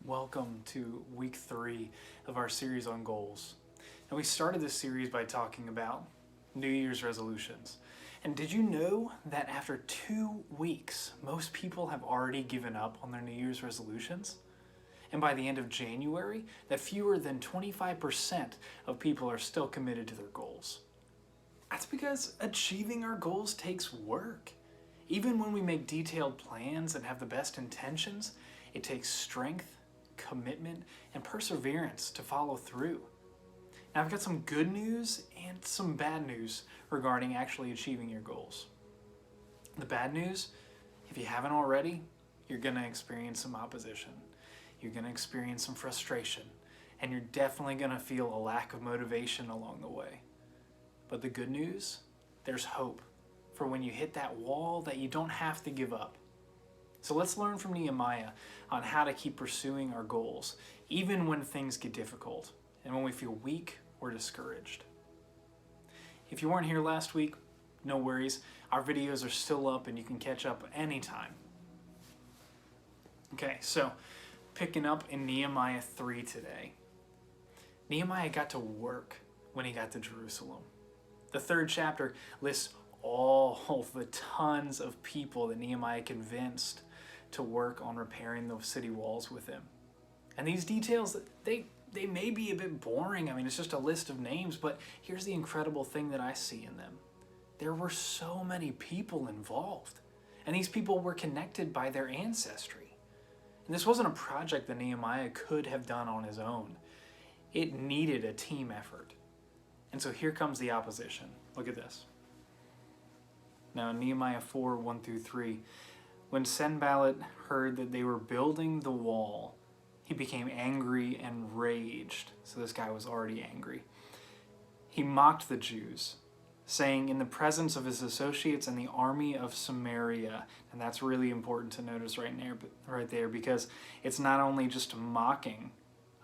Welcome to week 3 of our series on goals. And we started this series by talking about New Year's resolutions. And did you know that after 2 weeks, most people have already given up on their New Year's resolutions? And by the end of January, that fewer than 25% of people are still committed to their goals. That's because achieving our goals takes work. Even when we make detailed plans and have the best intentions, it takes strength, commitment, and perseverance to follow through. Now, I've got some good news and some bad news regarding actually achieving your goals. The bad news, if you haven't already, you're going to experience some opposition. You're going to experience some frustration, and you're definitely going to feel a lack of motivation along the way. But the good news, there's hope for when you hit that wall that you don't have to give up. So let's learn from Nehemiah on how to keep pursuing our goals, even when things get difficult and when we feel weak or discouraged. If you weren't here last week, no worries. Our videos are still up and you can catch up anytime. Okay, so picking up in Nehemiah 3 today. Nehemiah got to work when he got to Jerusalem. The 3rd chapter lists all the tons of people that Nehemiah convinced to work on repairing the city walls with him. And these details, they may be a bit boring. I mean, it's just a list of names, but here's the incredible thing that I see in them. There were so many people involved, and these people were connected by their ancestry. And this wasn't a project that Nehemiah could have done on his own. It needed a team effort. And so here comes the opposition. Look at this. Now, in Nehemiah 4, 1 through 3, when Sanballat heard that they were building the wall, he became angry and raged. So this guy was already angry. He mocked the Jews, saying in the presence of his associates and the army of Samaria, and that's really important to notice right there, because it's not only just a mocking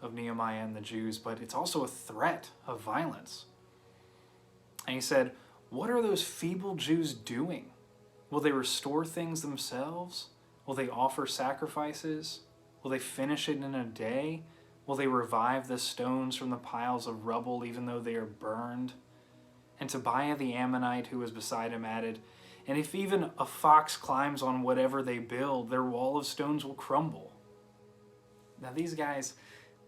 of Nehemiah and the Jews, but it's also a threat of violence. And he said, "What are those feeble Jews doing? Will they restore things themselves? Will they offer sacrifices? Will they finish it in a day? Will they revive the stones from the piles of rubble even though they are burned?" And Tobiah the Ammonite, who was beside him, added, "And if even a fox climbs on whatever they build, their wall of stones will crumble." Now these guys,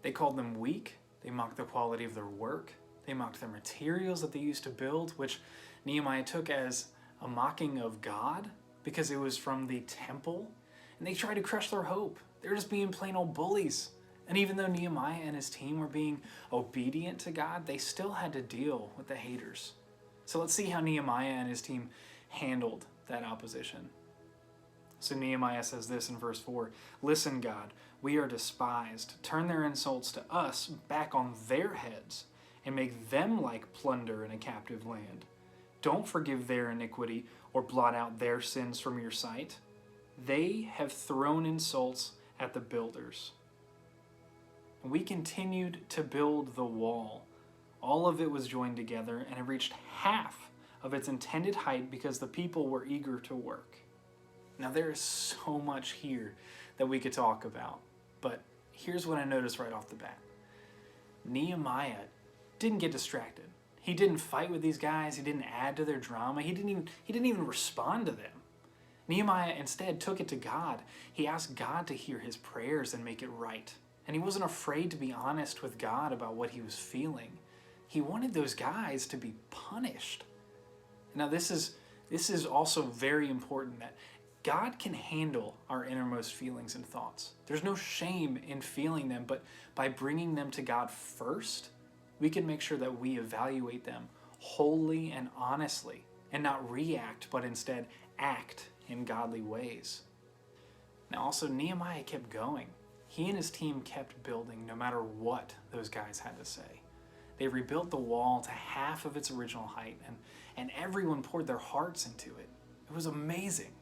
they called them weak. They mocked the quality of their work. They mocked their materials that they used to build, which Nehemiah took as a mocking of God because it was from the temple. And they tried to crush their hope. They're just being plain old bullies. And even though Nehemiah and his team were being obedient to God, they still had to deal with the haters. So let's see how Nehemiah and his team handled that opposition. So Nehemiah says this in verse 4, "Listen, God, we are despised. Turn their insults to us back on their heads and make them like plunder in a captive land. Don't forgive their iniquity or blot out their sins from your sight. They have thrown insults at the builders." We continued to build the wall. All of it was joined together, and it reached half of its intended height because the people were eager to work. Now there is so much here that we could talk about, but here's what I noticed right off the bat. Nehemiah didn't get distracted. He didn't fight with these guys. He didn't add to their drama. He didn't even respond to them. Nehemiah instead took it to God. He asked God to hear his prayers and make it right. And he wasn't afraid to be honest with God about what he was feeling. He wanted those guys to be punished. Now this is also very important, that God can handle our innermost feelings and thoughts. There's no shame in feeling them, but by bringing them to God first, we can make sure that we evaluate them wholly and honestly and not react, but instead act in godly ways. Now also, Nehemiah kept going. He and his team kept building no matter what those guys had to say. They rebuilt the wall to half of its original height, and everyone poured their hearts into it. It was amazing.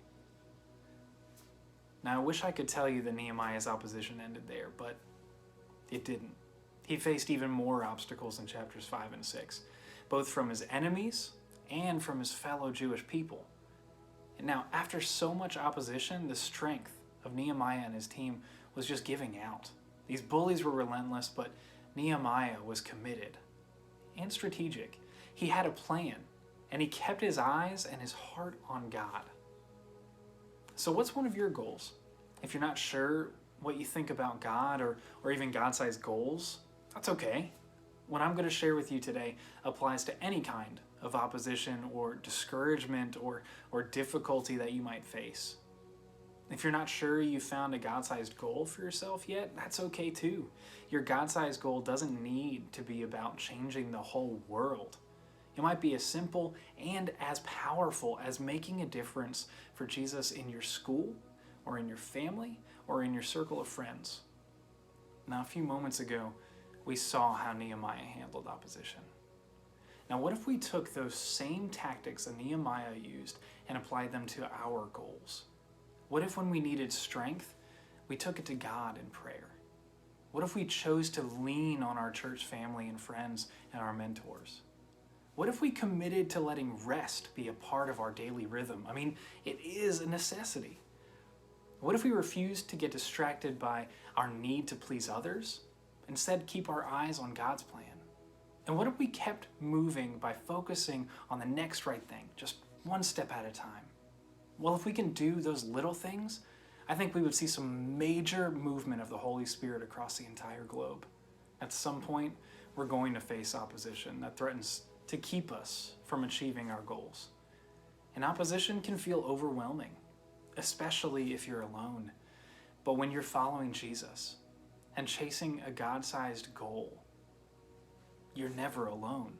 Now I wish I could tell you that Nehemiah's opposition ended there, but it didn't. He faced even more obstacles in chapters 5 and 6, both from his enemies and from his fellow Jewish people. And now, after so much opposition, the strength of Nehemiah and his team was just giving out. These bullies were relentless, but Nehemiah was committed and strategic. He had a plan, and he kept his eyes and his heart on God. So what's one of your goals? If you're not sure what you think about God or even God-sized goals, that's okay. What I'm going to share with you today applies to any kind of opposition or discouragement or difficulty that you might face. If you're not sure you found a God-sized goal for yourself yet, that's okay too. Your God-sized goal doesn't need to be about changing the whole world. It might be as simple and as powerful as making a difference for Jesus in your school or in your family or in your circle of friends. Now, a few moments ago, we saw how Nehemiah handled opposition. Now, what if we took those same tactics that Nehemiah used and applied them to our goals? What if when we needed strength, we took it to God in prayer? What if we chose to lean on our church family and friends and our mentors? What if we committed to letting rest be a part of our daily rhythm? I mean, it is a necessity. What if we refused to get distracted by our need to please others? Instead, keep our eyes on God's plan? And what if we kept moving by focusing on the next right thing, just one step at a time? Well, if we can do those little things, I think we would see some major movement of the Holy Spirit across the entire globe. At some point, we're going to face opposition that threatens to keep us from achieving our goals. And opposition can feel overwhelming, especially if you're alone. But when you're following Jesus and chasing a God-sized goal, you're never alone.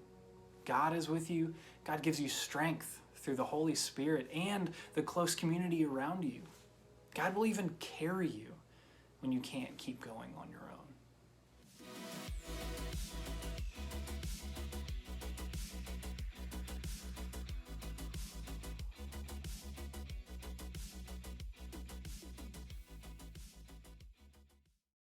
God is with you. God gives you strength through the Holy Spirit and the close community around you. God will even carry you when you can't keep going on your own.